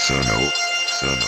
सुनो सुनो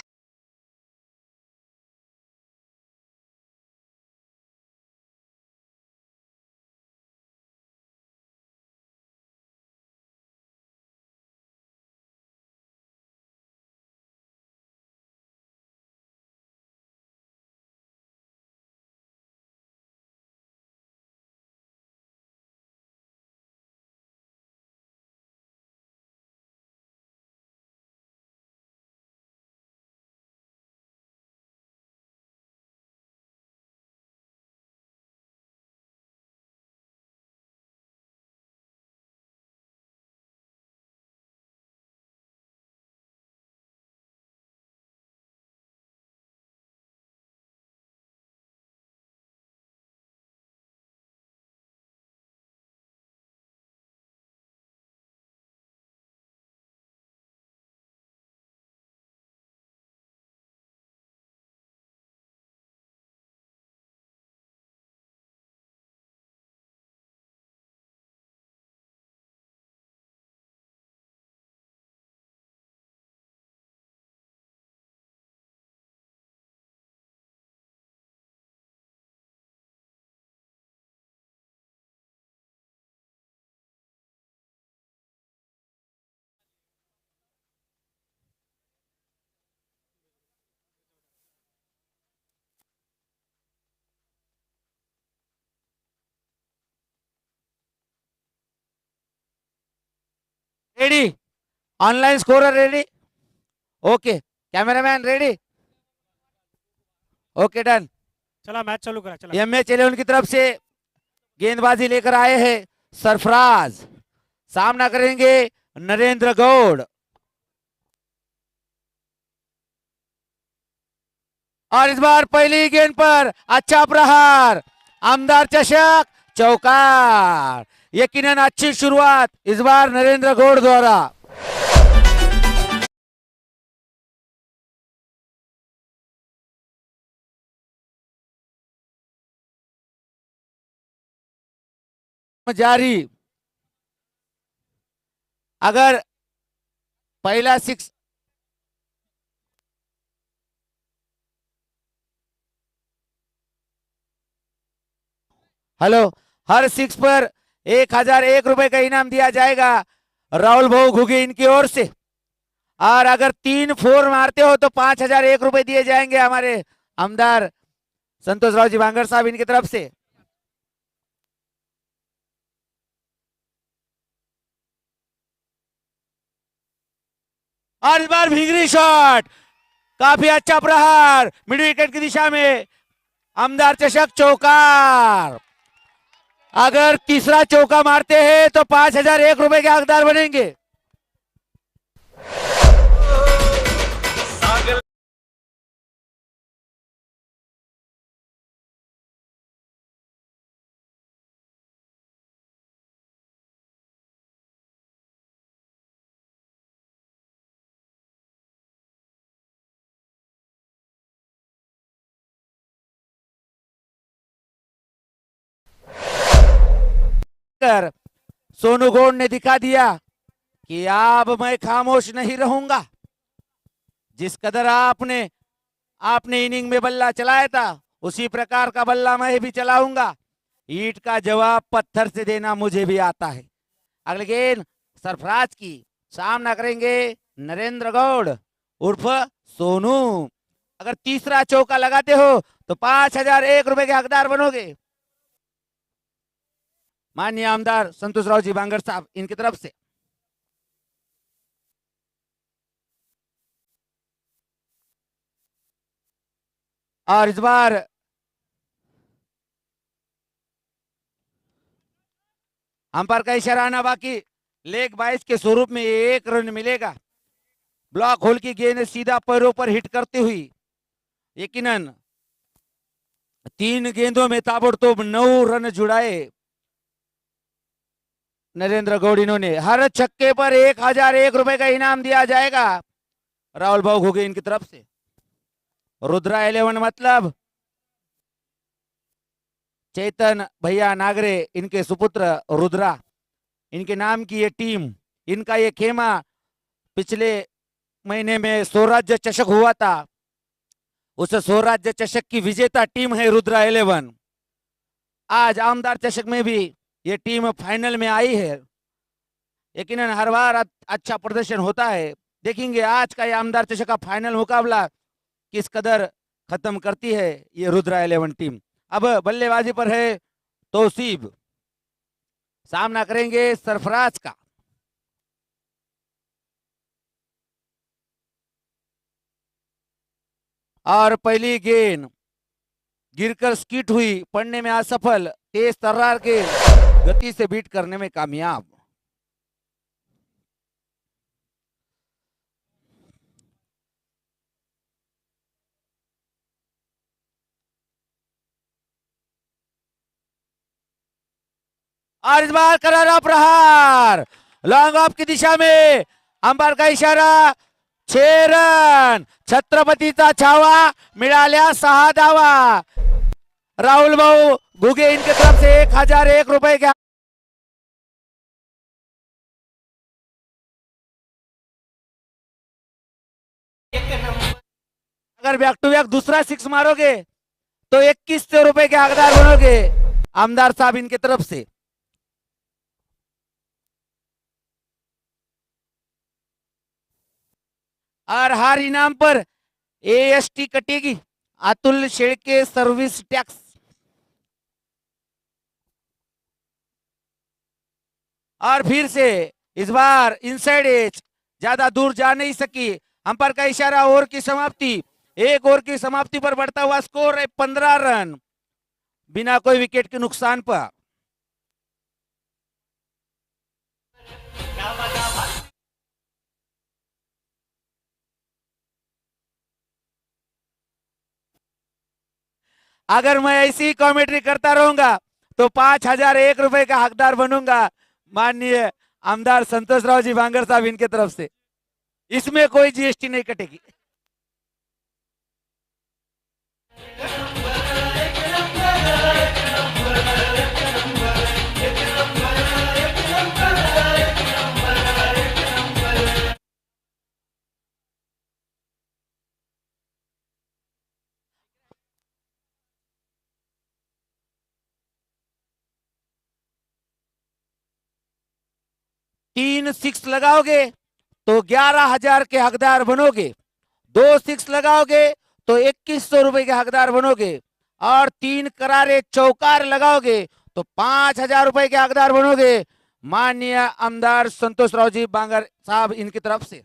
ready. Online scorer ready. Okay. Cameraman ready. Okay done. चला मैच चालू करा. चला एमएच 11 की तरफ से गेंदबाजी लेकर आए हैं सरफराज. सामना करेंगे नरेंद्र गौड़. और इस बार पहली गेंद पर अच्छा प्रहार. आमदार चषक चौकार. यकीनन अच्छी शुरुआत इस बार नरेंद्र गौड़ द्वारा. जारी. अगर पहला सिक्स हेलो. हर सिक्स पर 1001 रुपए का इनाम दिया जाएगा राहुल भाऊ घुगे इनकी ओर से. और अगर 3 4 मारते हो तो 5001 रुपए दिए जाएंगे हमारे आमदार संतोष राव जी बांगर साहब इनकी तरफ से. और इस बार भीगरी शॉट. काफी अच्छा प्रहार मिड विकेट की दिशा में. आमदार चषक चौकार. अगर तीसरा चौका मारते हैं तो 5001 रुपए के हकदार बनेंगे. सोनू गौड़ ने दिखा दिया कि अब मैं खामोश नहीं रहूंगा. जिस कदर आपने इनिंग में बल्ला चलाया था उसी प्रकार का बल्ला मैं भी चलाऊंगा. ईट का जवाब पत्थर से देना मुझे भी आता है. अगले गेंद सरफराज की. सामना करेंगे नरेंद्र गौड़ उर्फ सोनू. अगर तीसरा चौका लगाते हो तो 5001 रुपए के हकदार बनोगे. माननीय आमदार संतोष राव जी बांगर साहब इनकी तरफ से. और इस बार अंपायर का इशारा आना बाकी. लेग बाइस के स्वरूप में 1 रन मिलेगा. ब्लॉक होल की गेंद सीधा पैरों पर हिट करती हुई यकीनन 3 गेंदों में ताबड़तोड़ 9 रन जुड़ाए नरेंद्र गौड़. इन्होंने हर छक्के पर 1001 रुपए का इनाम दिया जाएगा राहुल भाऊ घुगे इनकी तरफ से. रुद्रा 11 मतलब चेतन भैया नागरे इनके सुपुत्र रुद्रा. इनके नाम की ये टीम, इनका ये खेमा पिछले महीने में स्वराज्य चषक हुआ था, उस स्वराज्य चषक की विजेता टीम है रुद्रा 11। आज आमदार चषक में भी ये टीम फाइनल में आई है। यकीनन हर बार अच्छा प्रदर्शन होता है। देखेंगे आज का ये आमदार चषक का फाइनल मुकाबला किस कदर खत्म करती है ये रुद्रा 11 टीम। अब बल्लेबाजी पर है तौसीब, सामना करेंगे सरफराज का। और पहली गेंद गिरकर स्किट हुई, पड़ने में असफल, तेज तर्रार के गति से बीट करने में कामयाब। और इस बार करारा प्रहार लॉन्ग ऑफ की दिशा में, अंपायर का इशारा, 6 रन, छत्रपतीचा छावा, मिळाल्या 6 धावा। राहुल भाऊ घुगे इनके तरफ से 1001 रुपए का। अगर बैक टू बैक दूसरा 6 मारोगे तो 2100 रुपए के हकदार बनोगे आमदार साहब इनके तरफ से। और हर इनाम पर एएसटी कटेगी, अतुल शेळके सर्विस टैक्स। और फिर से इस बार इनसाइड एज, ज्यादा दूर जा नहीं सकी। अंपायर का इशारा, ओवर की समाप्ति। एक ओवर की समाप्ति पर बढ़ता हुआ स्कोर है 15 रन, बिना कोई विकेट के नुकसान पर। अगर मैं ऐसी कॉमेंट्री करता रहूंगा तो 5001 रुपए का हकदार बनूंगा माननीय आमदार संतोष राव जी बांगर साहब इनके तरफ से। इसमें कोई जीएसटी नहीं कटेगी। तीन 6 लगाओगे तो 11,000 के हकदार बनोगे, 2 6 लगाओगे तो 2100 रुपए के हकदार बनोगे, और 3 करारे चौकार लगाओगे तो 5,000 रुपए के हकदार बनोगे माननीय आमदार संतोष राव जी बांगर साहब इनकी तरफ से।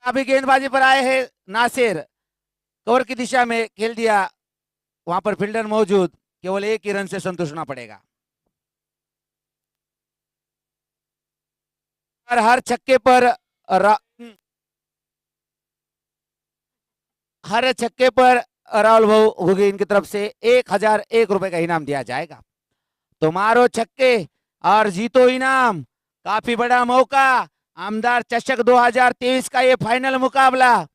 अभी गेंदबाजी पर आए हैं नासिर, कवर की दिशा में खेल दिया, वहां पर फील्डर मौजूद, केवल 1 ही रन से संतुष्ट होना पड़ेगा। और हर छक्के पर राहुल भाऊ घुगे इनकी तरफ से 1001 रुपए का इनाम दिया जाएगा। तो मारो छक्के और जीतो इनाम। काफी बड़ा मौका, आमदार चषक 2023 का ये फाइनल मुकाबला।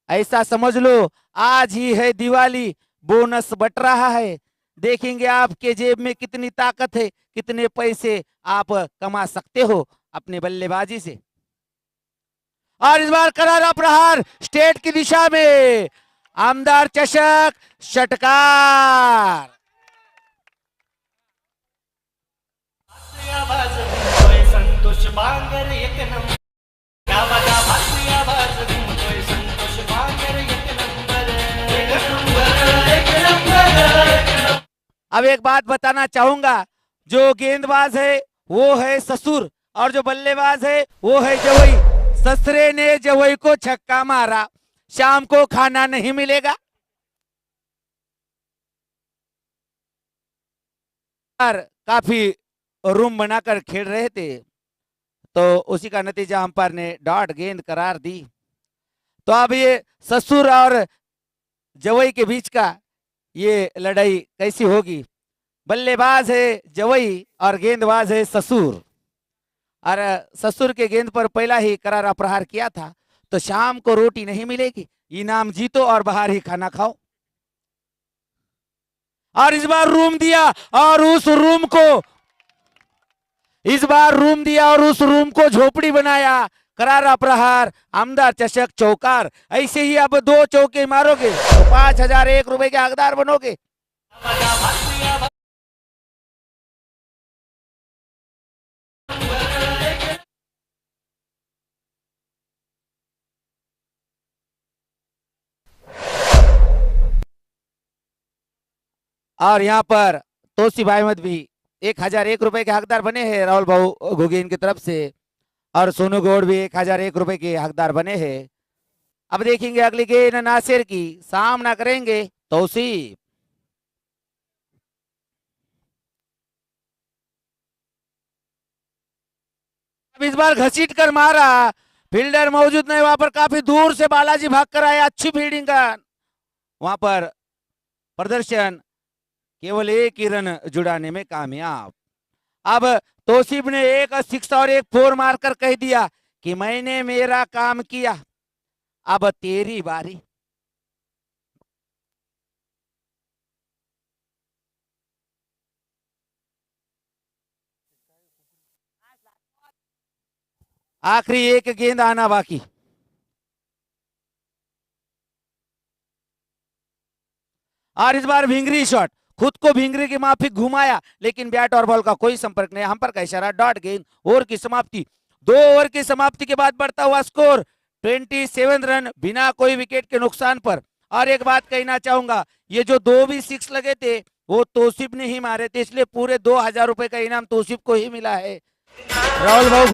ऐसा समझ लो आज ही है दिवाली, बोनस बट रहा है। देखेंगे आपके जेब में कितनी ताकत है, कितने पैसे आप कमा सकते हो अपने बल्लेबाजी से। और इस बार करारा प्रहार स्टेट की दिशा में, आमदार चषक षटकार। संतोष बांगर एक नंबर, संतोष बांगर एक नंबर, एक नंबर। अब एक बात बताना चाहूंगा, जो गेंदबाज है वो है ससुर और जो बल्लेबाज है वो है जवई। ससुरे ने जवई को छक्का मारा, शाम को खाना नहीं मिलेगा। काफी रूम बनाकर खेल रहे थे तो उसी का नतीजा अंपायर ने डॉट गेंद करार दी। तो अब ये ससुर और जवई के बीच का ये लड़ाई कैसी होगी। बल्लेबाज है जवई और गेंदबाज है ससुर, और ससुर के गेंद पर पहला ही करारा प्रहार किया था। तो शाम को रोटी नहीं मिलेगी, इनाम जीतो और बाहर ही खाना खाओ। और इस बार रूम दिया और उस रूम को इस बार रूम दिया और उस रूम को झोपड़ी बनाया। करारा प्रहार, आमदार चषक चौकार। ऐसे ही अब 2 चौके मारोगे तो 5001 रुपए के हकदार बनोगे। बजा भारतीय और यहाँ पर तोसीफ अहमद भी 1001 रुपए के हकदार बने हैं राहुल भाऊ घुगेन की तरफ से। और सोनू गौड़ भी 1001 रुपए के हकदार बने हैं। अब देखेंगे अगली गेंद नासिर की, सामना करेंगे तौसीफ। अब इस बार घसीट कर मारा, फील्डर मौजूद नहीं वहां पर, काफी दूर से बालाजी भाग कर आया। अच्छी फील्डिंग का वहां पर प्रदर्शन, केवल 1 ही रन जुड़ाने में कामयाब। अब तौसीफ ने एक 6 और एक 4 मारकर कह दिया कि मैंने मेरा काम किया, अब तेरी बारी। आखिरी एक गेंद आना बाकी। और इस बार भिंगरी शॉट, खुद को भिंगरी की माफिक घुमाया लेकिन बैट और बॉल का कोई संपर्क नहीं। हम पर का इशारा, डॉट गेंद। ओवर की समाप्ति। 2 ओवर की समाप्ति के बाद बढ़ता हुआ स्कोर 27 रन बिना कोई विकेट के नुकसान पर। और एक बात कहना चाहूंगा, ये जो 2 भी 6 लगे थे वो तौसीफ ने ही मारे थे, इसलिए पूरे 2000 रुपए का इनाम तौसीफ को ही मिला है। राहुल भाऊ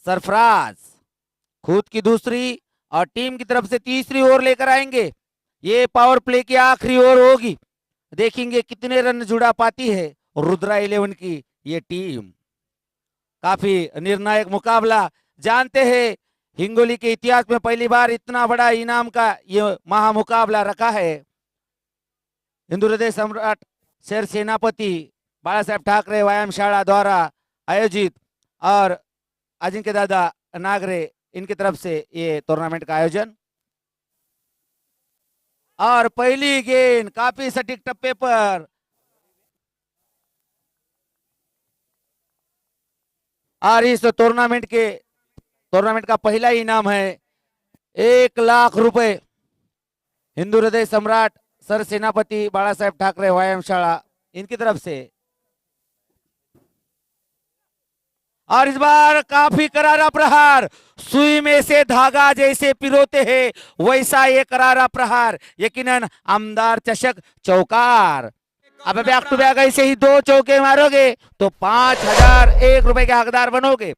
सरफराज खुद की दूसरी और टीम की तरफ से तीसरी ओवर लेकर आएंगे। ये पावर प्ले की आखिरी ओवर होगी। देखेंगे कितने रन जुड़ा पाती है रुद्रा 11 की ये टीम। काफी निर्णायक मुकाबला। जानते हैं हिंगोली के इतिहास में पहली बार इतना बड़ा इनाम का ये महामुकाबला रखा है। हिंदू हृदय सम्राट शेर सेनापति बाला साहेब ठाकरे व्यायामशाला द्वारा आयोजित और अजिंक्य दादा नागरे इनकी तरफ से ये टूर्नामेंट का आयोजन। और पहली गेंद काफी सटीक टप्पे पर। और इस टूर्नामेंट का पहला इनाम है 1 लाख रुपए हिंदू हृदय सम्राट सर सेनापति बाला साहेब ठाकरे व्यायामशाला इनकी तरफ से। और इस बार काफी करारा प्रहार, सुई में से धागा जैसे पिरोते हैं वैसा ये करारा प्रहार, यकीनन आमदार चषक चौकार। अब बैक टू बैक ऐसे ही 2 चौके मारोगे तो 5001 रुपए के हकदार बनोगे।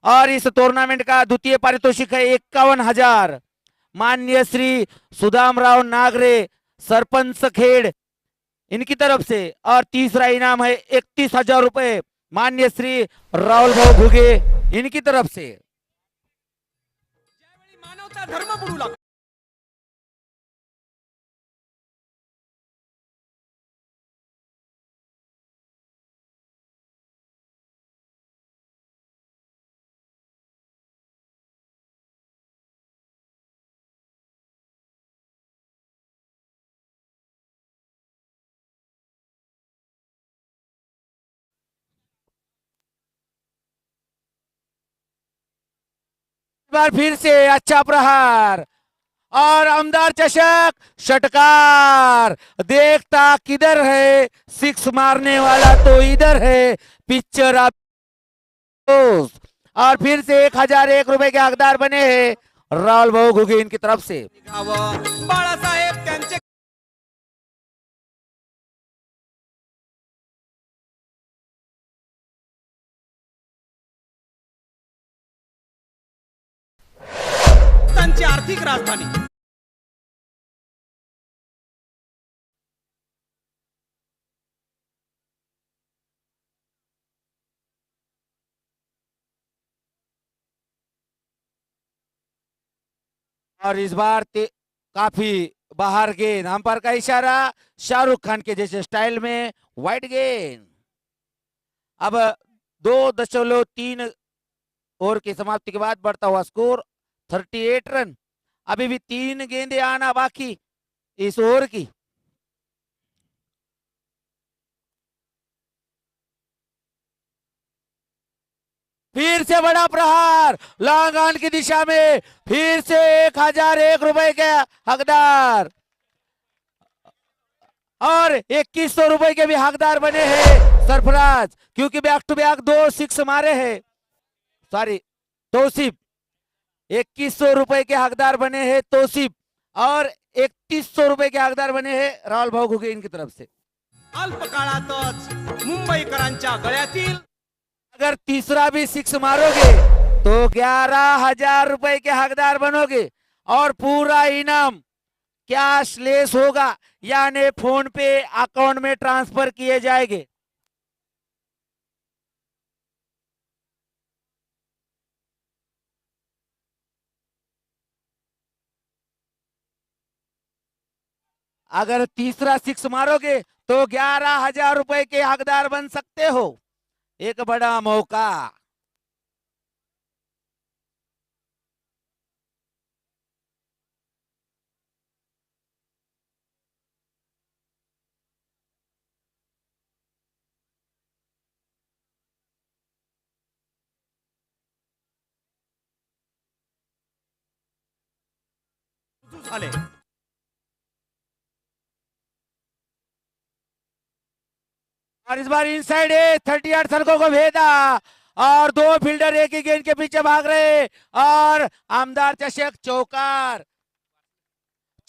और इस टूर्नामेंट का द्वितीय पारितोषिक है 51,000 माननीय श्री सुदाम राव नागरे सरपंच खेड़ इनकी तरफ से। और तीसरा इनाम है 31,000 रुपए माननीय श्री राहुल भाऊ घुगे इनकी तरफ से। मानवता धर्म बुडू लागतो। बार फिर से अच्छा प्रहार और आमदार चषक षटकार। देखता किधर है, 6 मारने वाला तो इधर है। पिक्चर आप और फिर से 1001 रुपए के हकदार बने हैं राहुल भाऊ घुगे इनकी तरफ से। बाळासाहेब त्यांचे आर्थिक राजधानी। और इस बार काफी बाहर गेंद, अंपायर का इशारा, शाहरुख खान के जैसे स्टाइल में वाइड गेंद। अब 2.3 ओवर की समाप्ति के बाद बढ़ता हुआ स्कोर 38 रन। अभी भी 3 गेंदें आना बाकी इस ओवर की। फिर से बड़ा प्रहार लॉन्ग ऑन की दिशा में, फिर से 1001 रुपए के हकदार और 2100 रुपए के भी हकदार बने हैं सरफराज, क्योंकि बैक टू बैक 2 सिक्स मारे हैं। सॉरी तौसीफ, 2100 रुपए के हकदार बने हैं तौसीफ और 3100 रुपए के हकदार बने हैं राहुल भाऊ घुगे इनकी तरफ से। अल्प काळातच मुंबईकरांच्या गळ्यातील अगर तीसरा भी सिक्स मारोगे तो 11,000 रुपए के हकदार बनोगे और पूरा इनाम कैशलेस होगा, यानी फोन पे अकाउंट में ट्रांसफर किए जाएंगे। अगर तीसरा सिक्स मारोगे तो 11,000 रुपए के हकदार बन सकते हो। एक बड़ा मौका। झाले। और इस बार इनसाइड है, 38 सड़कों को भेदा और 2 फील्डर एक ही गेंद के पीछे भाग रहे और आमदार चषक चौकार।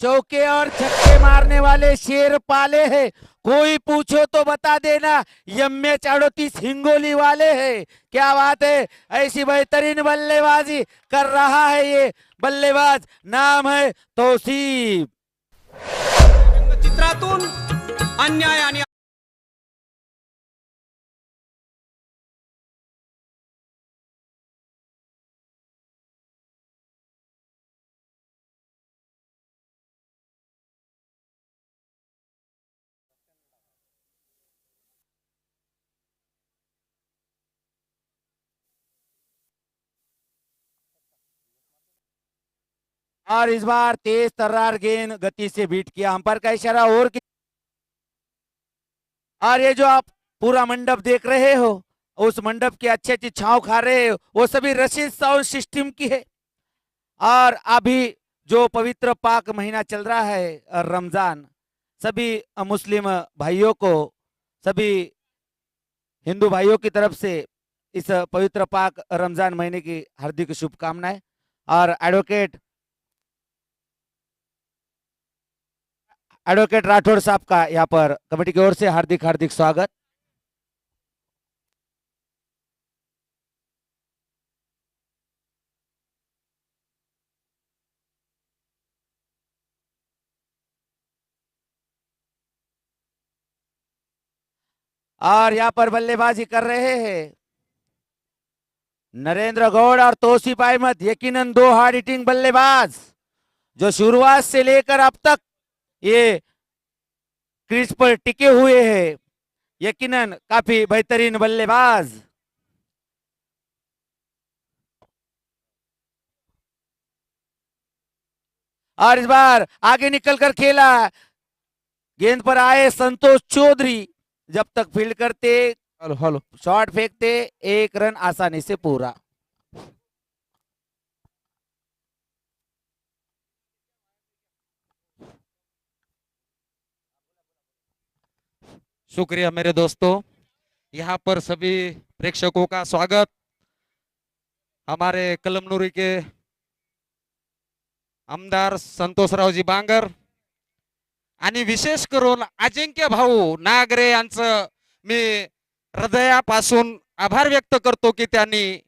चौके और छक्के मारने वाले शेर पाले हैं, कोई पूछो तो बता देना यम्मे 38 हिंगोली वाले हैं। क्या बात है, ऐसी बेहतरीन बल्लेबाजी कर रहा है ये बल्लेबाज, नाम है तौसीफ। चित्रातून अन्याय आणि और इस बार तेज तर्रार गेंद गति से बीट किया, अंपायर का इशारा और ये जो आप पूरा मंडप देख रहे हो, उस मंडप की अच्छी अच्छी छांव खा रहे हो, वो सभी रशीद साउंड सिस्टम की है। और अभी जो पवित्र पाक महीना चल रहा है रमजान, सभी मुस्लिम भाइयों को, सभी हिंदू भाइयों की तरफ से इस पवित्र पाक रमजान महीने की हार्दिक शुभकामनाएं। और एडवोकेट राठौड़ साहब का यहाँ पर कमेटी की ओर से हार्दिक हार्दिक स्वागत। और यहाँ पर बल्लेबाजी कर रहे हैं नरेंद्र गौड़ और तौसीफ अहमद, यकीनन 2 हार्ड हिटिंग बल्लेबाज जो शुरुआत से लेकर अब तक ये क्रीज पर टिके हुए हैं, यकीनन काफी बेहतरीन बल्लेबाज। और इस बार आगे निकलकर खेला, गेंद पर आए संतोष चौधरी, जब तक फील्ड करते हेलो शॉट फेंकते 1 रन आसानी से पूरा। शुक्रिया मेरे दोस्तों, यहाँ पर सभी प्रेक्षकों का स्वागत। हमारे कलमनुरी के आमदार संतोषरावजी बांगर आणि विशेष करून अजिंक्य भाऊ नागरे यांचं मी हृदयापासून आभार व्यक्त करतो की त्यांनी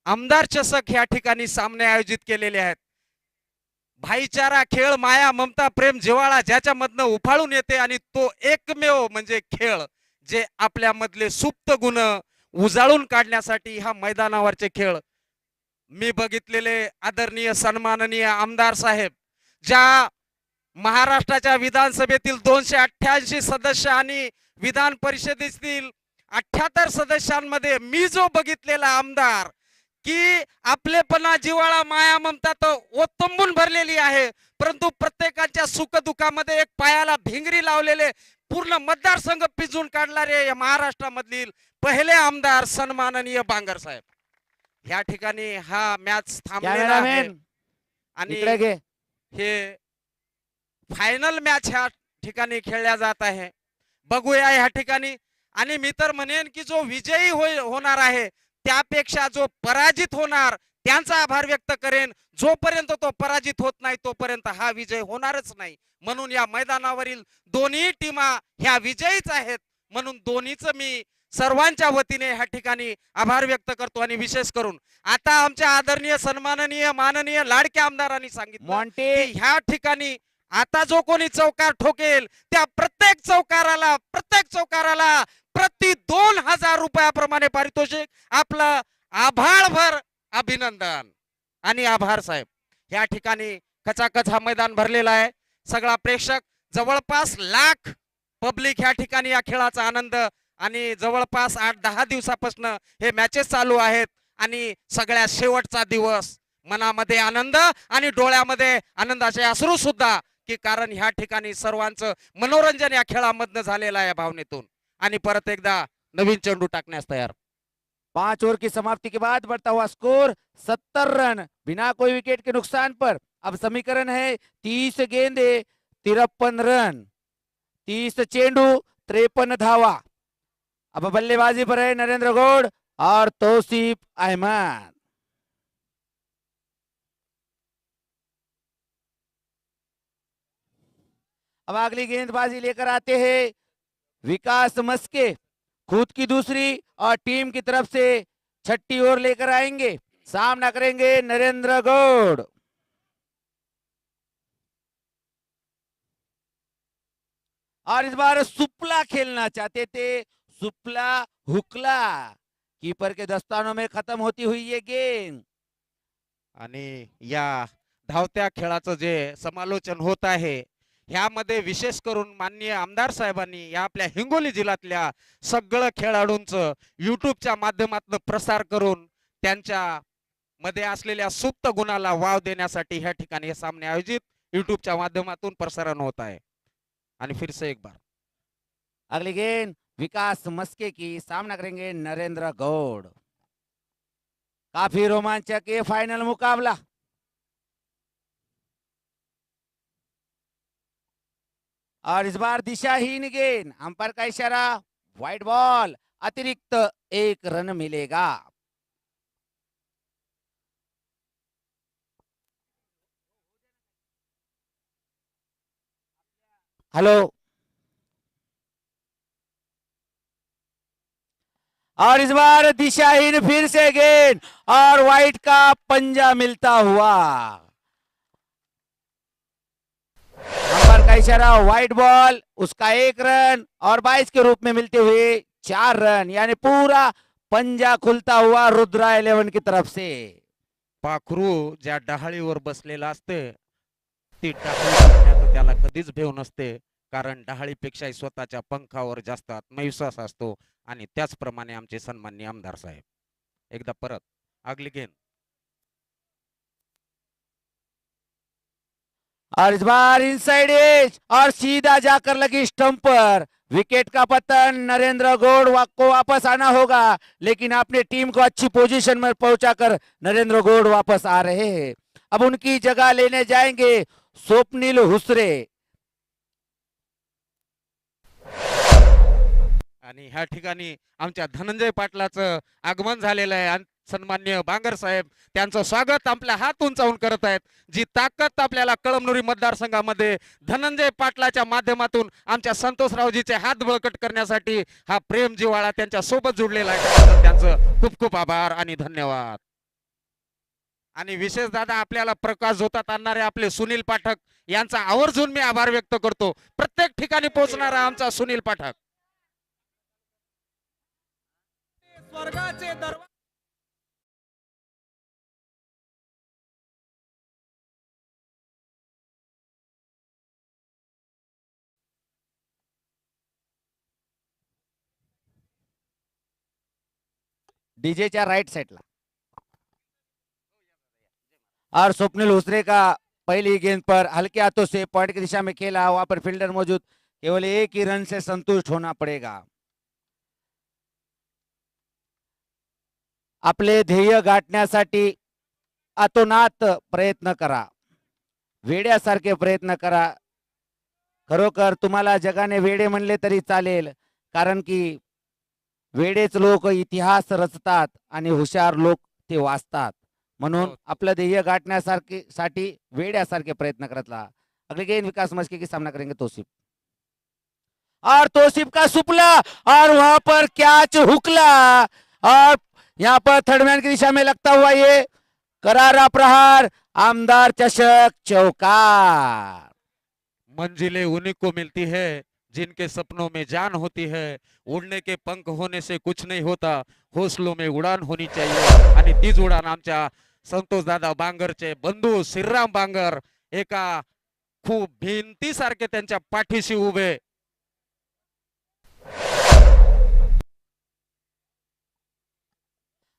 आमदार चषक या ठिकाणी सामने आयोजित केलेले आहेत। भाईचारा, खेळ, माया, ममता, प्रेम, जिव्हाळा ज्याच्यामधनं उफाळून येते आणि तो एकमेव म्हणजे खेळ, जे आपल्यामधले सुप्त गुण उजाळून काढण्यासाठी हा मैदानावरचे खेळ। मी बघितलेले आदरणीय सन्माननीय आमदार साहेब ज्या महाराष्ट्राच्या विधानसभेतील 288 सदस्य आणि विधान परिषदेतील 78 सदस्यांमध्ये मी जो बघितलेला आमदार की आपलेपणा जिव्हाळा माया ममता तर ओतंबून भरलेली आहे, परंतु प्रत्येकाच्या सुखदुःखामध्ये एक पायाला भिंगरी लावलेले पूर्ण मतदारसंघ पिजून काढणारे या महाराष्ट्रामधील पहिले आमदार सन्माननीय बांगर साहेब. या ठिकाणी हा मॅच थांबलेला आहे कॅमेरामॅन आणि इकडे घे. हे फायनल मॅच ह्या ठिकाणी खेळल्या जात आहे. बघूया ह्या ठिकाणी. आणि मी तर म्हणेन की जो विजयी होणार आहे त्यापेक्षा जो पराजित होणार त्यांचा आभार व्यक्त करेन. जोपर्यंत तो पराजित होत नाही तोपर्यंत हा विजय होणारच नाही. म्हणून या मैदानावरील दोन्ही टीमा ह्या विजयीच आहेत. म्हणून दोन्हीच मी सर्वांच्या वतीने ह्या ठिकाणी आभार व्यक्त करतो. आणि विशेष करून आता आमच्या आदरणीय सन्माननीय माननीय लाडक्या आमदारांनी सांगितलं मॉन्टे की ह्या ठिकाणी आता जो कोणी चौकार ठोकेल त्या प्रत्येक चौकाराला प्रति 2000 रुपयाप्रमाणे पारितोषिक. आपलं आभाळभर अभिनंदन आणि आभार साहेब. या ठिकाणी खचाखच हा मैदान भरलेला आहे. सगळा प्रेक्षक जवळपास लाख पब्लिक ह्या ठिकाणी या खेळाचा आनंद आणि जवळपास 8-10 दिवसापासून हे मॅचेस चालू आहेत आणि सगळ्यात शेवटचा दिवस मनामध्ये आनंद आणि डोळ्यामध्ये आनंदाचे अश्रू सुद्धा की कारण ह्या ठिकाणी सर्वांचं मनोरंजन या खेळामधनं झालेलं आहे भावनेतून. आणि परत एकदा नवीन चेंडू टाकण्यास तयार. 5 ओवर की समाप्ति के बाद बढ़ता हुआ स्कोर 70 रन बिना कोई विकेट के नुकसान पर. अब समीकरण है 30 गेंदे 53 रन, 30 चेंडू 53 धावा. अब बल्लेबाजी पर है नरेंद्र गौड़ और तौसीफ अहमद. अब अगली गेंदबाजी लेकर आते हैं विकास मस्के. खुद की दूसरी और टीम की तरफ से छठी ओवर लेकर आएंगे. सामना करेंगे नरेंद्र गौड़. और इस बार सुपला खेलना चाहते थे. सुपला हुकला कीपर के दस्तानों में खत्म होती हुई ये गेंद. आणि या धावत्या खेळाचं जे समालोचन होत आहे ह्यामध्ये विशेष करून माननीय आमदार साहेबांनी या आपल्या हिंगोली जिल्ह्यातल्या सगळं खेळाडूंचं युट्यूबच्या माध्यमातून प्रसार करून त्यांच्या मध्ये असलेल्या सुप्त गुणाला वाव देण्यासाठी ह्या ठिकाणी हे सामने आयोजित युट्यूबच्या माध्यमातून प्रसारण होत आहे. आणि फिर से एक बार अगली गेंद विकास मस्के की. सामना करेंगे नरेंद्र गौड़. काफी रोमांचक ये फाइनल मुकाबला. और इस बार दिशाहीन गेंद. अंपायर का इशारा व्हाइट बॉल. अतिरिक्त 1 रन मिलेगा. हेलो. और इस बार दिशाहीन फिर से गेंद और व्हाइट का पंजा मिलता हुआ. अंपायर का इशारा व्हाइट बॉल. उसका 1 रन और 22 के रूप में मिलते हुए 4 रन. यानी पूरा पंजा खुलता हुआ रुद्रा 11 की तरफ से. पाखरू ज्या डहाळीवर बसलेला असते ती डहाळी करण्याचं त्याला कधीच भेव नसते. कारण डहाळीपेक्षा स्वतःच्या पंखावर जास्त आत्मविश्वास असतो. आणि त्याचप्रमाणे आमचे सन्माननीय आमदार साहेब. एकदा परत अगली गेंद. और इस बार इनसाइड एज और सीधा जाकर लगी स्टंप पर. विकेट का पतन. नरेंद्र गौड़ को वापस आना होगा, लेकिन अपनी टीम को अच्छी पोजीशन में पहुंचाकर नरेंद्र गौड़ वापस आ रहे हैं. अब उनकी जगह लेने जाएंगे स्वप्निल हुसरे. आणि ह्या ठिकाणी आमच्या धनंजय पाटलाचं आगमन झालेलं आहे. सन्माननीय बांगर साहेब त्यांचं स्वागत आपल्या हात उंचावून करत आहेत. जी ताकद आपल्याला कळमनुरी मतदारसंघामध्ये धनंजय पाटलाच्या माध्यमातून आमच्या संतोषरावजीचे हात बळकट करण्यासाठी हा प्रेम जिव्हाळा त्यांच्या सोबत जुडलेला आहे. त्यांचं खूप खूप आभार आणि धन्यवाद. आणि विशेष दादा आपल्याला प्रकाश झोतात आणणारे आपले सुनील पाठक यांचा आवर्जून मी आभार व्यक्त करतो. प्रत्येक ठिकाणी पोहोचणारा आमचा सुनील पाठक. स्वर्गाचे दरवाजे डीजेच्या राईट साईडला. और स्वप्निल हुसरे का पहली गेंद पर हल्के हाथों से पॉइंट की दिशा में खेला, वहां पर फील्डर मौजूद, केवल एक ही रन से संतुष्ट होना पड़ेगा. आपले ध्येय गाठण्यासाठी अतोनात प्रयत्न करा, वेड्यासारखे प्रयत्न करा. खरोखर तुम्हाला जगाने वेडे म्हणले तरी चालेल, कारण की वेडेच लोक इतिहास रचतात आणि हुशार लोक ते वाचतात. म्हणून हो. आपलं ध्येय गाठण्यासारखे साठी वेड्यासारखे प्रयत्न करत राहा. अगले गेंद विकास मस्के की सामना करेंगे तौसीफ. और तौसीफ का सुपला, और वहां पर कैच हुकला, और यहाँ पर थर्ड मैन की दिशा में लगता हुआ ये करारा प्रहार, आमदार चषक चौकार. मंजिलें उन्हीं को मिलती है जिनके सपनों में जान होती है. उड़ने के पंख होने से कुछ नहीं होता, हौसलों में उडान होनी चाहिए. आणि तीच उडान आमच्या संतोष दादा बांगरचे बंधू श्रीराम बांगर एका खूप भिंतीसारखे त्यांच्या पाठीशी उभे.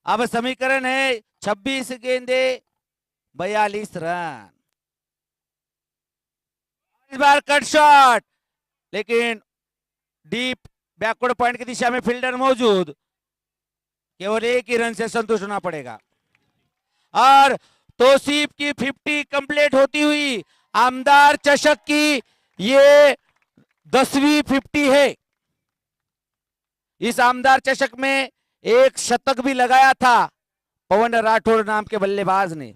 अब समीकरण है 26 गेंदे 42 रन. इस बार कट शॉट, लेकिन डीप बैकवर्ड पॉइंट की दिशा में फील्डर मौजूद, केवल एक ही रन से संतुष्ट होना पड़ेगा. और तौसीफ की 50 कंप्लीट होती हुई आमदार चषक की ये 10वीं 50 है. इस आमदार चषक में एक शतक भी लगाया था पवन राठौड़ नाम के बल्लेबाज ने.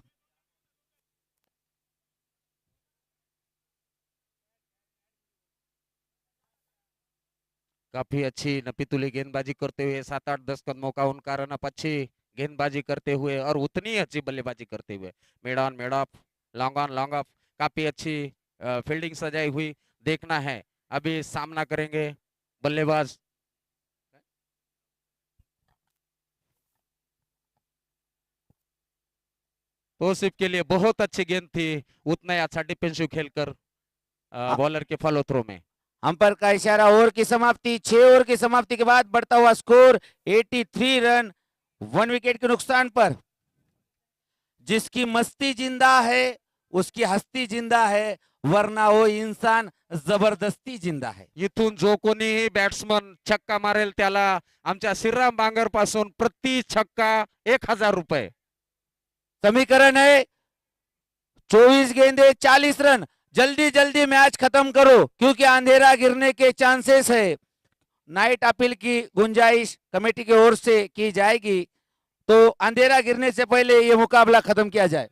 काफी अच्छी नपीतुली गेंदबाजी करते हुए 7-8-10 कदमों का उनका रनअप, अच्छी गेंदबाजी करते हुए और उतनी अच्छी बल्लेबाजी करते हुए. Made on made of, long on long off, काफी अच्छी फील्डिंग सजाई हुई. देखना है अभी सामना करेंगे बल्लेबाज. तौसीफ के लिए बहुत अच्छी गेंद थी, उतना ही अच्छा डिफेंसिव खेलकर बॉलर के फॉलो थ्रो में. अंपायर का इशारा. ओवर की समाप्ति, 6 ओवर की समाप्ति के बाद बढ़ता हुआ स्कोर 83 रन, 1 विकेट के नुकसान पर. जिसकी मस्ती जिंदा है उसकी हस्ती जिंदा है, वरना वो इंसान जबरदस्ती जिंदा है. इथून जो कोणीही बॅट्समन छक्का मारेल त्याला आमच्या श्रीराम बांगर पासून प्रति छक्का 1000 रुपये. समीकरण है 24 गेंदे 40 रन. जल्दी जल्दी मैच खत्म करो, क्योंकि अंधेरा गिरने के चांसेस है. नाइट अपील की गुंजाइश कमेटी की ओर से की जाएगी, तो अंधेरा गिरने से पहले ये मुकाबला खत्म किया जाए.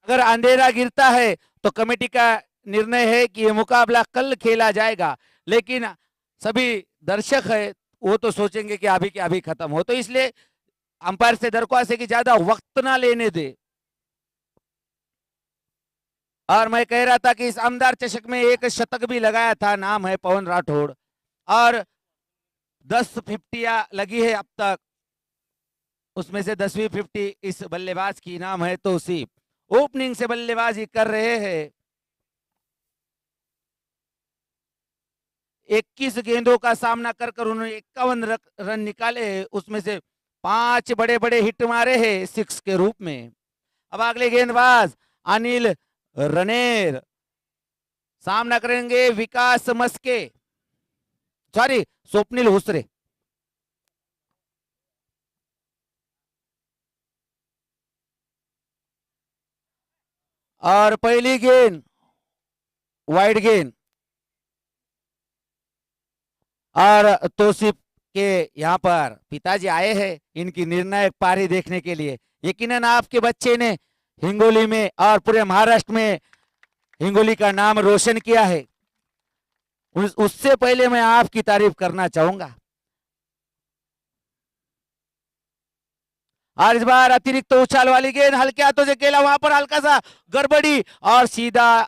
अगर अंधेरा गिरता है तो कमेटी का निर्णय है कि ये मुकाबला कल खेला जाएगा, लेकिन सभी दर्शक है वो तो सोचेंगे कि अभी के अभी खत्म हो, तो इसलिए अंपायर से दरख्वास्त है कि ज्यादा वक्त ना लेने दे. और मैं कह रहा था कि इस आमदार चषक में एक शतक भी लगाया था, नाम है पवन राठौड़, और 10 50 लगी है अब तक, उसमें से 10वीं 50 इस बल्लेबाज की, नाम है तौसीफ. ओपनिंग से बल्लेबाजी कर रहे हैं. 21 गेंदों का सामना कर उन्होंने 51 रन निकाले हैं, उसमें से 5 बड़े बड़े हिट मारे हैं 6 के रूप में. अब अगले गेंदबाज अनिल रनेर, सामना करेंगे विकास मस्के, सॉरी स्वप्निल हुसरे. और पहली गेंद वाइड गेंद, और तौसीफ के यहाँ पर पिताजी आए हैं इनकी निर्णायक पारी देखने के लिए. यकीनन आपके बच्चे ने हिंगोली में और पूरे महाराष्ट्र में हिंगोली का नाम रोशन किया है. उससे पहले मैं आपकी तारीफ करना चाहूंगा. और इस बार अतिरिक्त उछाल वाली गेंद हल्के हाथों से खेला, वहां पर हल्का सा गड़बड़ी और सीधा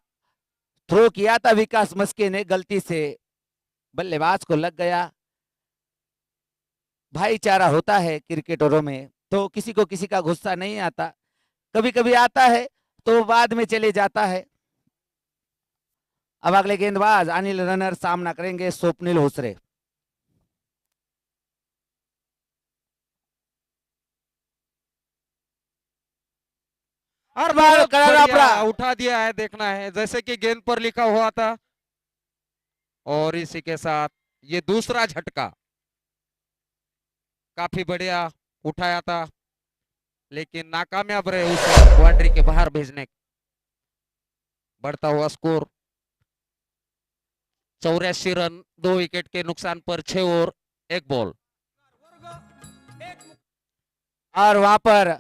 थ्रो किया था विकास मस्के ने, गलती से बल्लेबाज को लग गया. भाईचारा होता है क्रिकेटरों में, तो किसी को किसी का गुस्सा नहीं आता, कभी कभी आता है तो बाद में चले जाता है. अब अगले गेंदबाज अनिल रनर, सामना करेंगे स्वप्निल हुसरे. और बार बहुत करारा बढ़िया अपराध। उठा दिया है, देखना है जैसे कि गेंद पर लिखा हुआ था। और इसी के साथ ये दूसरा झटका काफी बढ़िया उठाया था, लेकिन नाकामयाब रहे उसे बाउंड्री के बाहर भेजने। बढ़ता हुआ स्कोर 84 रन, 2 विकेट के नुकसान पर 6 ओवर 1 बॉल। और वहां पर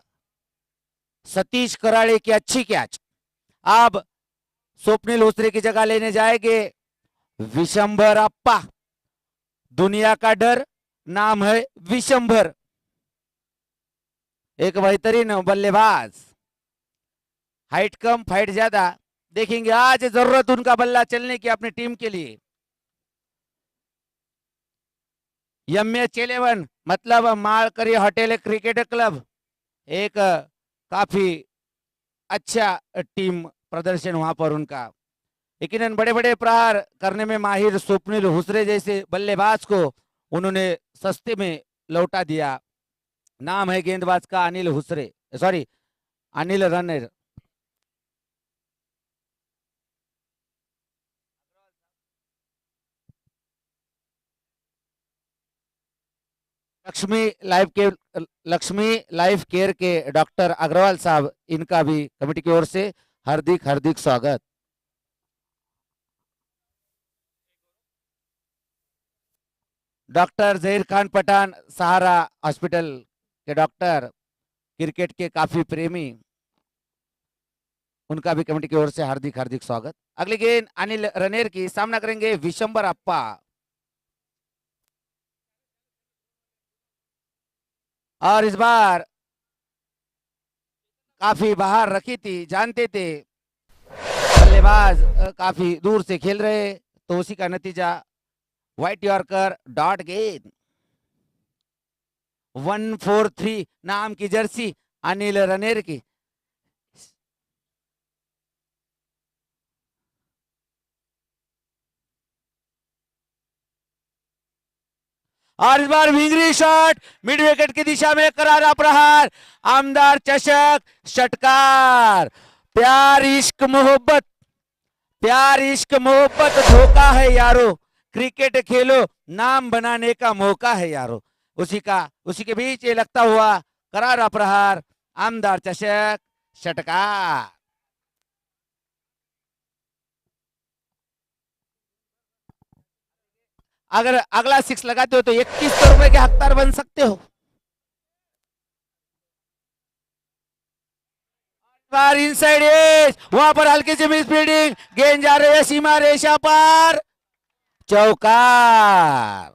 सतीश कराड़े की अच्छी कैच। अब स्वप्निल हुसरे की जगह लेने जाएंगे विशंभर अप्पा। दुनिया का डर, नाम है विशंभर, एक बेहतरीन बल्लेबाज। हाइट कम फाइट ज्यादा। देखेंगे आज जरूरत उनका बल्ला चलने की अपनी टीम के लिए। MH11 मतलब मालकरी होटल क्रिकेट क्लब, एक काफी अच्छा टीम प्रदर्शन वहां पर उनका। यकीनन बड़े बड़े प्रहार करने में माहिर स्वप्निल हुसरे जैसे बल्लेबाज को उन्होंने सस्ते में लौटा दिया। नाम है गेंदबाज का अनिल हुसरे, सॉरी अनिल रनर। लक्ष्मी लाइफ केयर के डॉक्टर अग्रवाल साहब, इनका भी कमेटी की ओर से हार्दिक हार्दिक स्वागत। डॉक्टर जहीर खान पठान, सहारा हॉस्पिटल के डॉक्टर, क्रिकेट के काफी प्रेमी, उनका भी कमेटी की ओर से हार्दिक हार्दिक स्वागत। अगली गेंद अनिल रनेर की, सामना करेंगे विशंबर अप्पा। और इस बार काफी बाहर रखी थी, जानते थे बल्लेबाज काफी दूर से खेल रहे, तो उसी का नतीजा व्हाइट यॉर्कर डॉट गेंद। 143 नाम की जर्सी अनिल रनेर की। और इस बार विंगरी शॉट मिड विकेट की दिशा में, करारा प्रहार, आमदार चषक, षटकार। प्यार इश्क मोहब्बत, प्यार इश्क मोहब्बत धोखा है यारो, क्रिकेट खेलो नाम बनाने का मौका है यारो। उसी के बीच ये लगता हुआ करारा प्रहार, आमदार चषक, षटकार। अगर अगला 6 लगाते हो तो 2100 रुपए के हकदार बन सकते हो। बार इनसाइड एज, वहां पर हल्की सी मिस फील्डिंग, गेंद जा रही है सीमा रेशा पर, चौकार।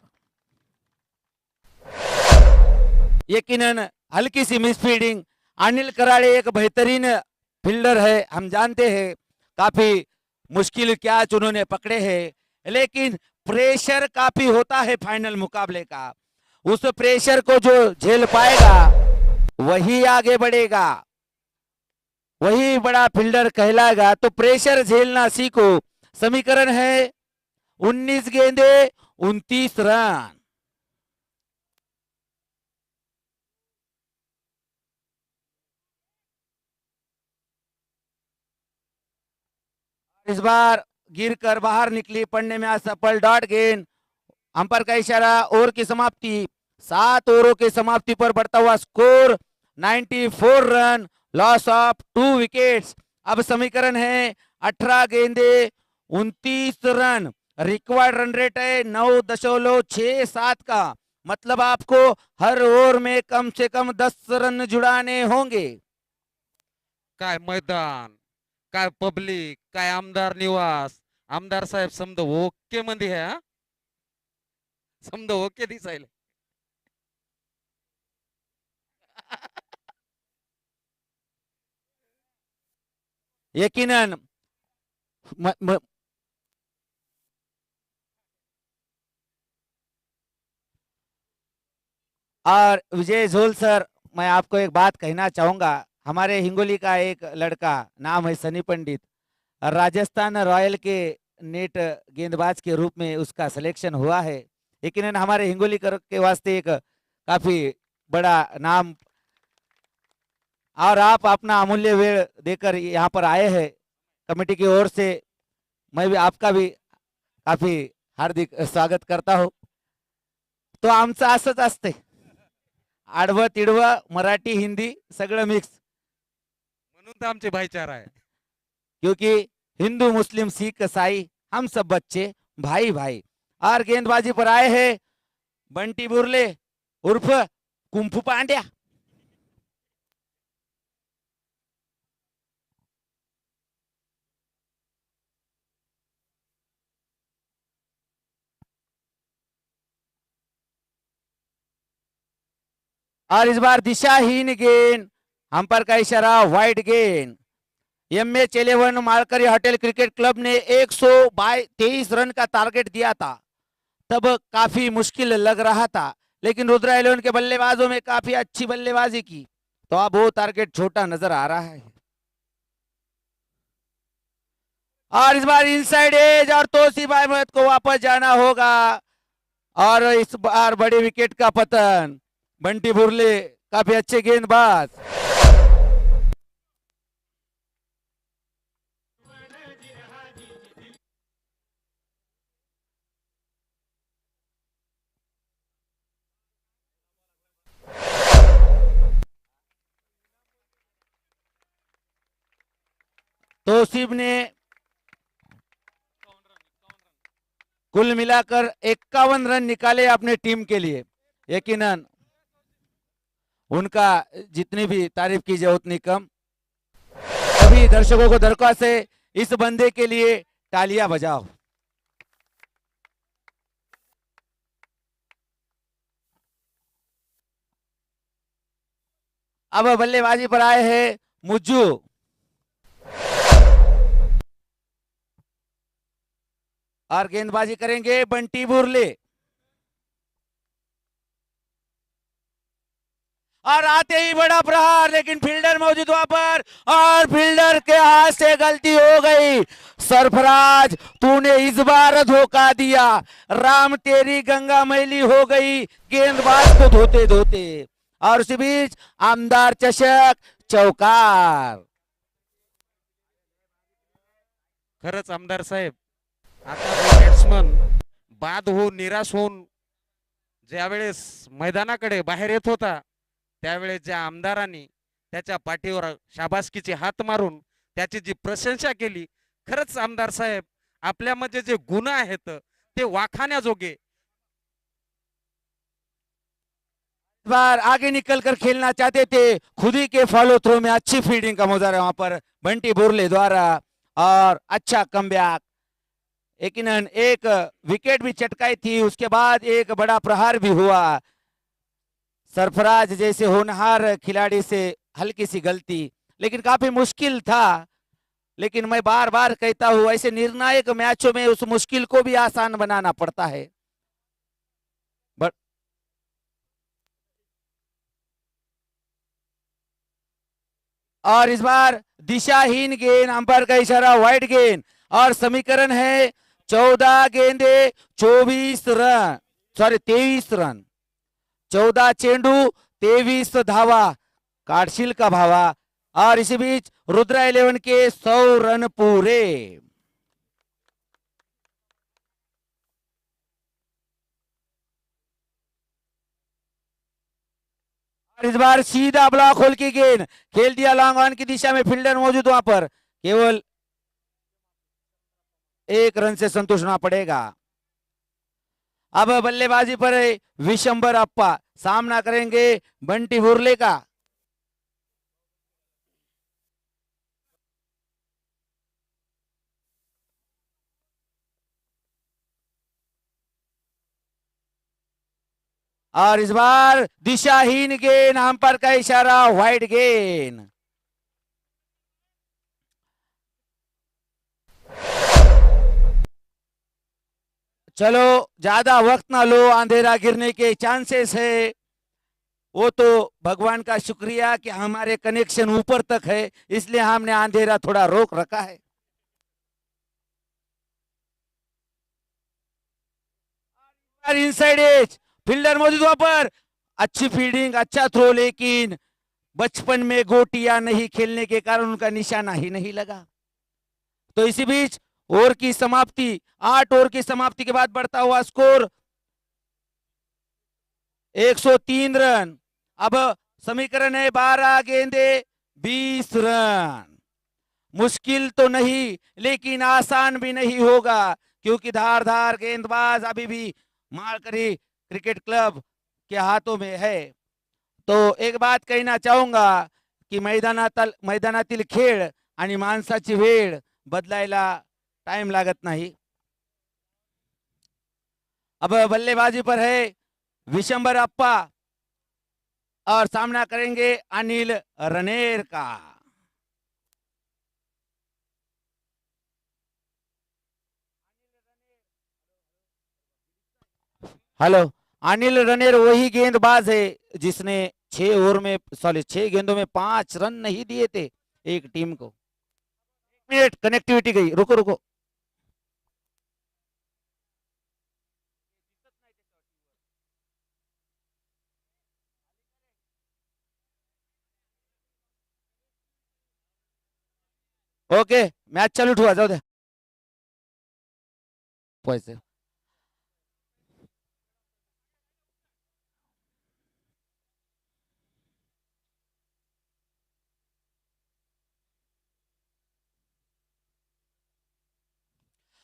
यकीनन हल्की सी मिस फील्डिंग। अनिल कराड़े एक बेहतरीन फील्डर है, हम जानते हैं, काफी मुश्किल कैच उन्होंने पकड़े हैं, लेकिन प्रेशर काफी होता है फाइनल मुकाबले का। उस प्रेशर को जो झेल पाएगा वही आगे बढ़ेगा, वही बड़ा फील्डर कहलाएगा। तो प्रेशर झेलना सीखो। समीकरण है 19 गेंदे 29 रन। इस बार गिरकर बाहर निकली, पढ़ने में असफल, डॉट गेंद। अंपायर का इशारा, ओवर की समाप्ति। 7 ओवरों की समाप्ति पर बढ़ता हुआ score 94 run, loss of 2 wickets. अब समीकरण है 18 गेंदे 29 रन, रिक्वायर्ड रन रेट है 9.67 का, मतलब आपको हर ओवर में कम से कम 10 रन जुड़ाने होंगे। काय मैदान, काय पब्लिक, काय आमदार निवास, आमदार साहेब समजा ओके मध्ये आहे हा? समजा ओके दिसायला. यकीनन और विजय झोल सर, मैं आपको एक बात कहना चाहूंगा। हमारे हिंगोली का एक लड़का, नाम है सनी पंडित, राजस्थान रॉयल के नेट गेंदबाज के रूप में उसका सिलेक्शन हुआ है। यकीनन हमारे हिंगोली के वास्ते एक काफी बड़ा नाम और आप अपना अमूल्य वेळ देकर यहाँ पर आए हैं कमेटी की ओर से मैं भी आपका भी काफी हार्दिक स्वागत करता हूं. तो आमचं असंच असते, आडवं तिडवं मराठी हिंदी सगळं मिक्स, म्हणून तर आमचे भाईचारा आहे. क्योंकि हिंदू मुस्लिम सिख ईसाई हम सब बच्चे भाई भाई. और गेंदबाजी पर आए हैं बंटी बुरले उर्फ कुंफू पांड्या. और इस बार दिशाहीन गेंद, अंपायर का इशारा, वाइड गेंद. MH11 मालकरी होटल क्रिकेट क्लब ने 123 रन का टारगेट दिया था, तब काफी मुश्किल लग रहा था, लेकिन रुद्रा 11 के बल्लेबाजों में काफी अच्छी बल्लेबाजी की, तो अब वो टारगेट छोटा नजर आ रहा है. और इस बार इनसाइड एज और तौसीफ अहमद को वापस जाना होगा. और इस बार बड़ी विकेट का पतन. बंटी बुरले काफी अच्छे गेंदबाज. तौसीफ ने कुल मिलाकर 51 रन निकाले अपने टीम के लिए. यकीनन उनका जितनी भी तारीफ की जाए उतनी कम. सभी दर्शकों को दरख्वास्त है, इस बंदे के लिए तालियां बजाओ. अब बल्लेबाजी पर आए हैं मुज्जू. और गेंदबाजी करेंगे बंटी बुरले. और आते ही बड़ा प्रहार, लेकिन फील्डर मौजूद वहां पर, और फील्डर के हाथ से गलती हो गई. सरफराज तूने इस बार धोखा दिया, राम तेरी गंगा मैली हो गई गेंदबाज को धोते धोते. और उसी बीच आमदार चषक चौकार. खरंच आमदार साहेब, आता बॅट्समन बाद होऊन निराश होऊन ज्यावेळेस मैदानाकडे बाहेर येत होता, त्यावेळेस ज्या आमदारांनी त्याच्या पाठीवर शाबासकीचे हात मारून त्याची जी प्रशंसा केली, खरंच आमदार साहेब आपल्यामध्ये जे गुण आहेत ते वाखाण्याजोगे. बार आगे निकलकर खेलना चाहते थे, खुद ही के फॉलो थ्रो में अच्छी फील्डिंग का मुजाहरा वहां पर बंटी बुरले द्वारा, और अच्छा कमबैक. यकीनन एक विकेट भी चटकाई थी, उसके बाद एक बड़ा प्रहार भी हुआ. सरफराज जैसे होनहार खिलाड़ी से हल्की सी गलती, लेकिन काफी मुश्किल था. लेकिन मैं बार बार कहता हूं, ऐसे निर्णायक मैचों में उस मुश्किल को भी आसान बनाना पड़ता है. बट और इस बार दिशाहीन गेंद, अंपायर का इशारा, वाइड गेंद. और समीकरण है 14 गेंदे 24 रन, सॉरी 23 रन, 14 चेंडू 23 धावा, काटशील का भावा. और इसी बीच रुद्रा 11 के 100 रन पूरे. और इस बार सीधा ब्लॉक होल की गेंद खेल दिया लॉन्ग ऑन की दिशा में, फील्डर मौजूद वहां पर, केवल 1 रन से संतुष्ट होना पड़ेगा. अब बल्लेबाजी पर विशंबर अप्पा सामना करेंगे बंटी बुरले का. और इस बार दिशाहीन गेंद, अंपायर का इशारा, वाइड गेंद. चलो ज्यादा वक्त ना लो, अंधेरा गिरने के चांसेस है. वो तो भगवान का शुक्रिया कि हमारे कनेक्शन ऊपर तक है, इसलिए हमने अंधेरा थोड़ा रोक रखा है. इनसाइड एज, फील्डर मौजूद वहां पर, अच्छी फील्डिंग, अच्छा थ्रो, लेकिन बचपन में गोटियां नहीं खेलने के कारण उनका निशाना ही नहीं लगा। तो इसी बीच ओवर की समाप्ति, 8 ओवर की समाप्ति के बाद बढ़ता हुआ स्कोर 103 रन। अब समीकरण है 12 गेंदे 20 रन। मुश्किल तो नहीं लेकिन आसान भी नहीं होगा, क्योंकि धारदार गेंदबाज अभी भी मालकरी क्रिकेट क्लब के हाथों में है। तो एक बात कहना चाहूंगा की मैदानातील खेळ आणि माणसाची वेळ बदलायला टाइम लागत नाही। अब बल्लेबाजी पर है विशंबर अप्पा और सामना करेंगे अनिल रनेर का। हेलो, अनिल रनेर वही गेंदबाज है जिसने 6 गेंदों में 5 रन नहीं दिए थे एक टीम को। मिनट कनेक्टिविटी गई, रुको रुको। ओके, मॅच चालू ठेवा, जाऊ द्या पैसे।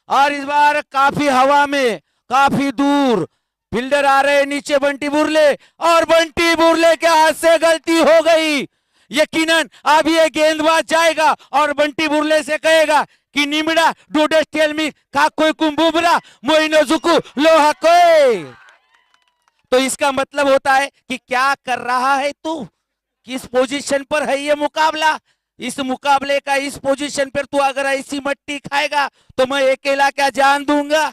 और इस बार काफी हवा में, काफी दूर फील्डर आ रहे नीचे बंटी बुरले, और बंटी बुरले के हाथ से गलती हो गई। यकीनन अब ये गेंदबाज जाएगा और बंटी बुरले से कहेगा कि निमिडा डोडेस टेल मी का कोई कुंबुबरा मोइनोजुकु लोहा कोई। तो इसका मतलब होता है कि क्या कर रहा है तू, किस पोजीशन पर है ये मुकाबला। इस मुकाबले का इस पोजीशन पर तू अगर ऐसी मट्टी खाएगा तो मैं अकेला क्या जान दूंगा।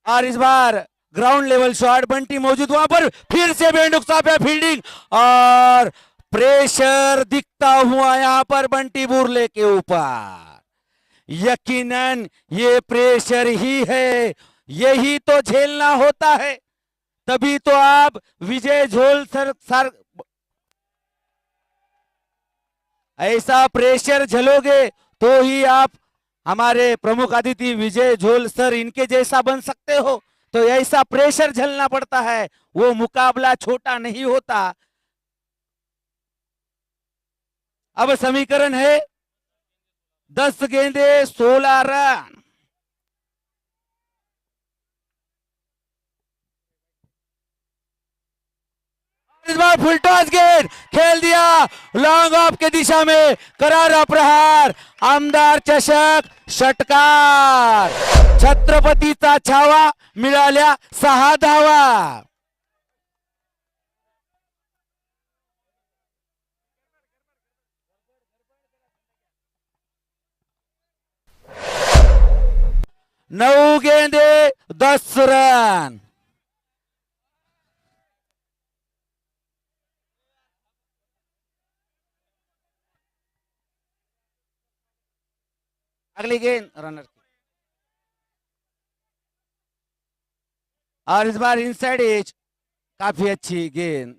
और इस बार ग्राउंड लेवल शॉट, बंटी मौजूद वहां पर, फिर से बेंडुक्सा पे फील्डिंग और प्रेशर दिखता हुआ यहां पर बंटी बुरले के ऊपर। यकीनन ये प्रेशर ही है, यही तो झेलना होता है, तभी तो आप विजय झोल सर ऐसा प्रेशर झेलोगे तो ही आप हमारे प्रमुख अतिथि विजय झोल सर इनके जैसा बन सकते हो। तो ऐसा प्रेशर झेलना पड़ता है, वो मुकाबला छोटा नहीं होता। अब समीकरण है 10 गेंदे 16 रन। इस बार फुल टॉस गेंद खेल दिया लॉन्ग ऑफ के दिशा में, करारा प्रहार, आमदार चषक, षटकार, छत्रपतीचा छावा, मिळाल्या 6 धावा। नऊ गेंदे 10 रन। अगली गेंद रनर की, और इस बार इनसाइड एज, काफी अच्छी गेंद।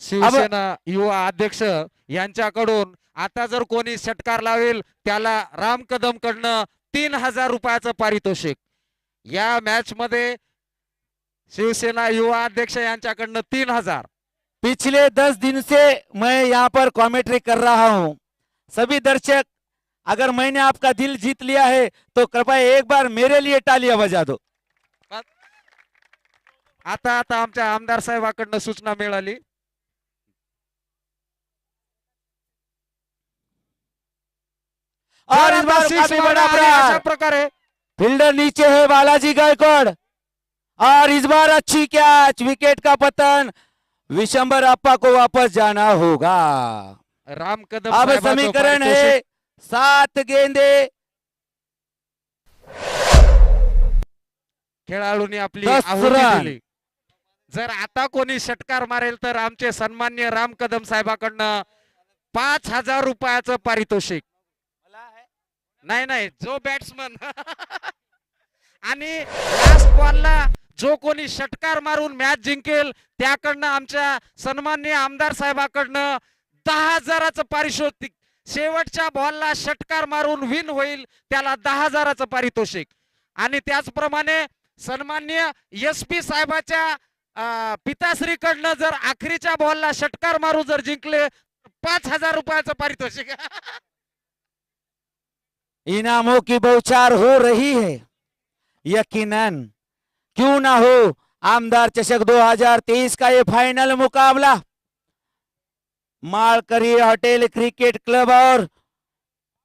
शिवसेना युवा अध्यक्ष यांच्याकडून आता जर कोणी षटकार लावेल त्याला राम कदम कडनं 3000 रुपयाचं पारितोषिक। या मॅच मध्ये शिवसेना युवा अध्यक्ष यांच्याकडनं 3000। पिछले 10 दिन से मैं यहाँ पर कमेंट्री कर रहा हूँ। सभी दर्शक, अगर मैंने आपका दिल जीत लिया है तो कृपया एक बार मेरे लिए तालियां बजा दो। आता आता आमच्या आमदार साहेबांकडनं सूचना मिळाली। और इस बार काफी बड़ा प्रहार, अशा प्रकारे फील्डर नीचे है बालाजी गायकवाड़, और इस बार अच्छी कैच, विकेट का पतन, विशंबर अप्पा को वापस जाना होगा। राम कदम अब साहेबाचं समीकरण है पारितोषिक 7 गेंदे खेळाडूंनी आपली 10 आहुती रन. दिली. जर आता कोणी षटकार मारेल तर आमचे सन्मान्य राम कदम साहेबाकडनं 5,000 रुपयाचं पारितोषिक. नाही नाही, जो बॅट्समन आणि लास्ट बॉलला जो कोणी षटकार मारून मॅच जिंकेल त्याकडनं आमच्या सन्मान्य आमदार साहेबाकडनं 10,000चं पारितोषिक. शेवटच्या बॉलला षटकार मारून विन होईल त्याला 10,000चं पारितोषिक. आणि त्याचप्रमाणे सन्मान्य SP साहेबाच्या पिताश्रीकडनं जर आखरीच्या बॉलला षटकार मारू जर जिंकले 5,000 रुपयाचं पारितोषिक. इनामों की बौछार हो रही है. यकीनन क्यों ना हो, आमदार चषक 2023 का ये फाइनल मुकाबला मालकरी होटल क्रिकेट क्लब और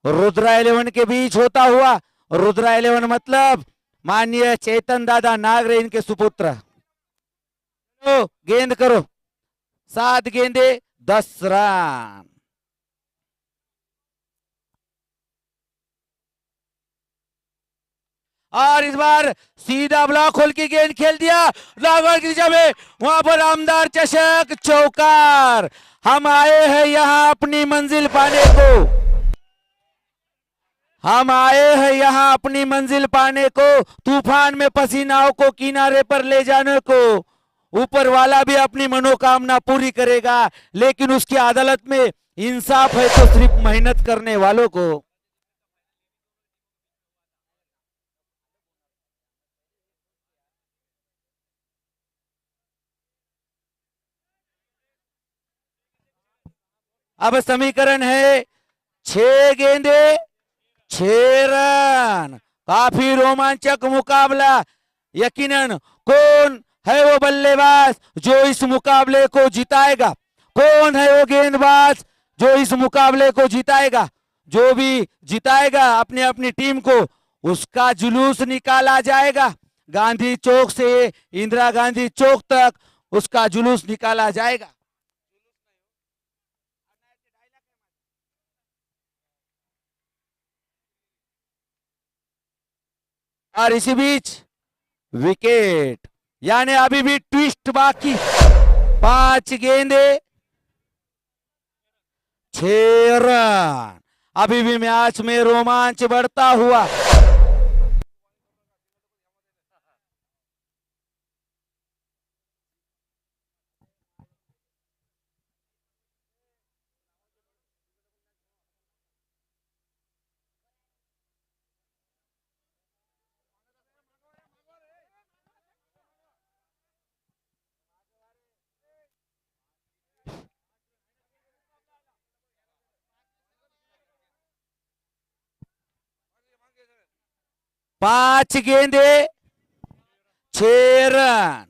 रुद्रा 11 के बीच होता हुआ. रुद्रा 11 मतलब माननीय चेतन दादा नागरे, इनके सुपुत्र. तो गेंद करो, 7 गेंदे 10 रन. और इस बार सीधा ब्लॉक होल की गेंद खेल दिया लागड़ की दिशा में. वहां पर आमदार चषक चौकार. हम आए हैं यहां अपनी मंजिल पाने को. हम आए हैं यहां अपनी मंजिल पाने को. तूफान में फंसी नाव को किनारे पर ले जाने को. ऊपर वाला भी अपनी मनोकामना पूरी करेगा, लेकिन उसकी अदालत में इंसाफ है तो सिर्फ मेहनत करने वालों को. अब समीकरण है 6 गेंदे 6 रन. काफी रोमांचक मुकाबला. यकीनन कौन है वो बल्लेबाज जो इस मुकाबले को जिताएगा? कौन है वो गेंदबाज जो इस मुकाबले को जिताएगा? जो भी जिताएगा अपनी अपनी टीम को, उसका जुलूस निकाला जाएगा. गांधी चौक से इंदिरा गांधी चौक तक उसका जुलूस निकाला जाएगा. और इसी बीच विकेट, यानी अभी भी ट्विस्ट बाकी. 5 गेंदे 6 रन. अभी भी मैच में रोमांच बढ़ता हुआ. पांच गेंदे 6 रन.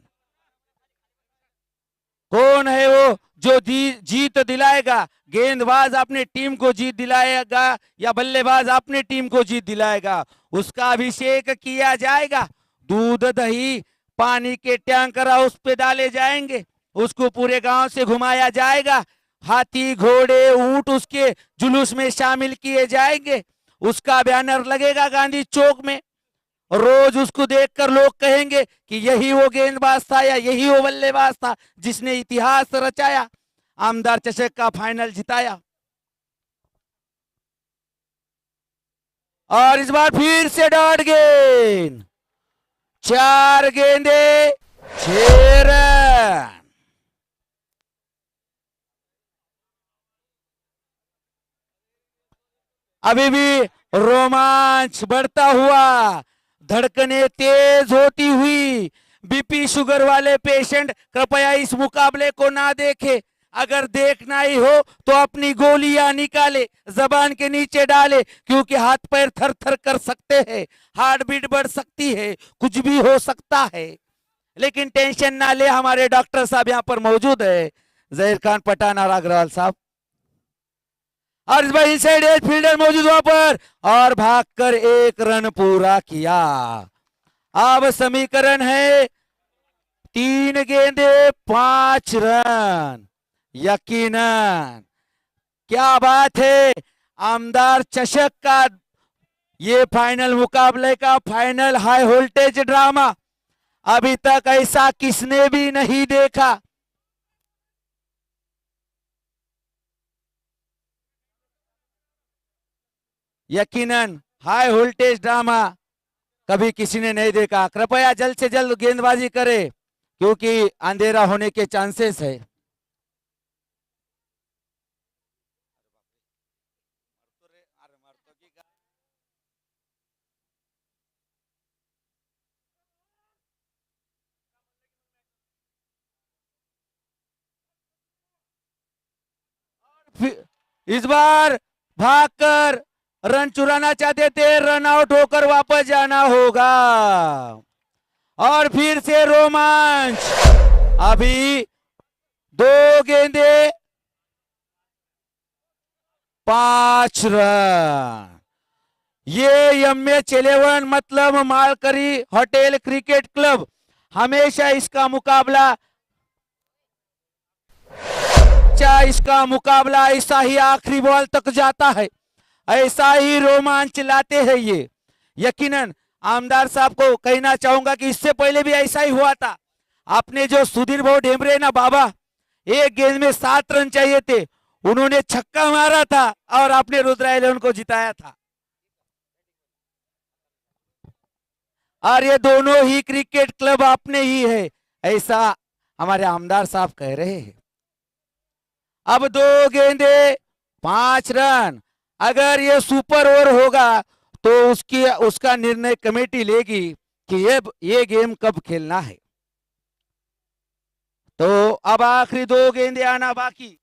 कौन है वो जो जीत दिलाएगा? गेंदबाज अपनी टीम को जीत दिलाएगा या बल्लेबाज अपनी टीम को जीत दिलाएगा? उसका अभिषेक किया जाएगा. दूध दही पानी के टैंकर उस पे डाले जाएंगे. उसको पूरे गांव से घुमाया जाएगा. हाथी घोड़े ऊंट उसके जुलूस में शामिल किए जाएंगे. उसका बैनर लगेगा गांधी चौक में. रोज उसको देखकर लोग कहेंगे कि यही वो गेंदबाज था या यही वो बल्लेबाज था जिसने इतिहास रचाया, आमदार चषक का फाइनल जिताया. और इस बार फिर से डॉट गेंद. 4 गेंदे 6 रन. अभी भी रोमांच बढ़ता हुआ, धड़कने तेज होती हुई. बीपी शुगर वाले पेशेंट कृपया इस मुकाबले को ना देखे. अगर देखना ही हो तो अपनी गोलियां निकाले, जबान के नीचे डाले, क्योंकि हाथ पैर थर थर कर सकते हैं, हार्ट बीट बढ़ सकती है, कुछ भी हो सकता है. लेकिन टेंशन ना ले, हमारे डॉक्टर साहब यहाँ पर मौजूद है, जहीर खान पठान और अग्रवाल साहब. और इस बार इनसाइड एज फील्डर मौजूद वहां पर और भागकर 1 रन पूरा किया. अब समीकरण है 3 गेंदे 5 रन. यकीनन क्या बात है, आमदार चषक का ये फाइनल मुकाबले का फाइनल हाई वोल्टेज ड्रामा अभी तक ऐसा किसने भी नहीं देखा। यकीनन हाई वोल्टेज ड्रामा कभी किसी ने नहीं देखा। कृपया जल्द से जल्द गेंदबाजी करे क्योंकि अंधेरा होने के चांसेस है। इस बार भागकर रन चुराना चाहते थे, रन आउट होकर वापस जाना होगा। और फिर से रोमांच। अभी 2 गेंदे 5 रन। ये MS11 मतलब मालकरी होटल क्रिकेट क्लब हमेशा इसका मुकाबला ऐसा ही आखिरी बॉल तक जाता है, ऐसा ही रोमांच लाते हैं ये। यकीनन आमदार साहब को कहना चाहूंगा कि इससे पहले भी ऐसा ही हुआ था। आपने जो सुधीर भाऊ ढेमरे ना बाबा, एक गेंद में 7 रन चाहिए थे, उन्होंने छक्का मारा था और आपने रुद्रा 11 को जिताया था। और ये दोनों ही क्रिकेट क्लब आपने ही है, ऐसा हमारे आमदार साहब कह रहे हैं। अब 2 गेंदे 5 रन। अगर ये सुपर ओवर होगा तो उसका निर्णय कमेटी लेगी कि ये गेम कब खेलना है। तो अब आखिरी 2 गेंदे आना बाकी।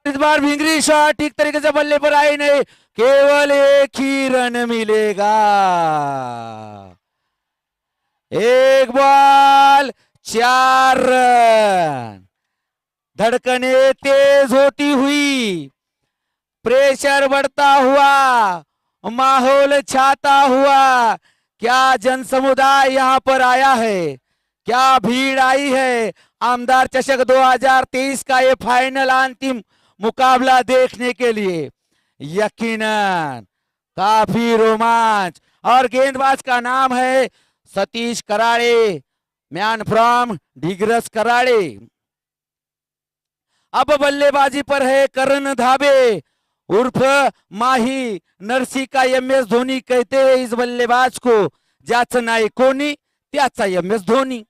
इस बार भिंगरी शॉट ठीक तरीके से बल्ले पर आई नहीं, केवल एक ही रन मिलेगा। एक बॉल 4 रन। धड़कने तेज होती हुई, प्रेशर बढ़ता हुआ, माहौल छाता हुआ, क्या जन समुदाय यहां पर आया है, क्या भीड़ आई है आमदार चषक 2023 का ये फाइनल अंतिम मुकाबला देखने के लिए। यकीनन काफी रोमांच। और गेंदबाज का नाम है सतीश कराड़े, मैन फ्रॉम डिग्रस कराड़े। अब बल्लेबाजी पर है करण धाबे उर्फ माही नरसी का MS धोनी कहते हैं इस बल्लेबाज को, ज्याचं नाही कोणी त्याचा MS धोनी।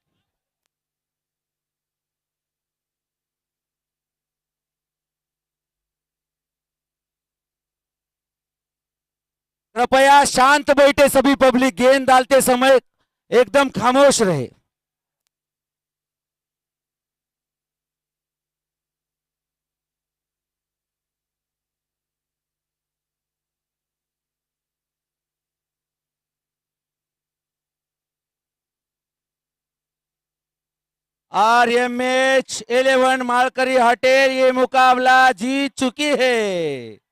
कृपया शांत बैठे सभी पब्लिक, गेंद डालते समय एकदम खामोश रहे। और ये MS11 मालकरी होटल ये मुकाबला जीत चुकी है।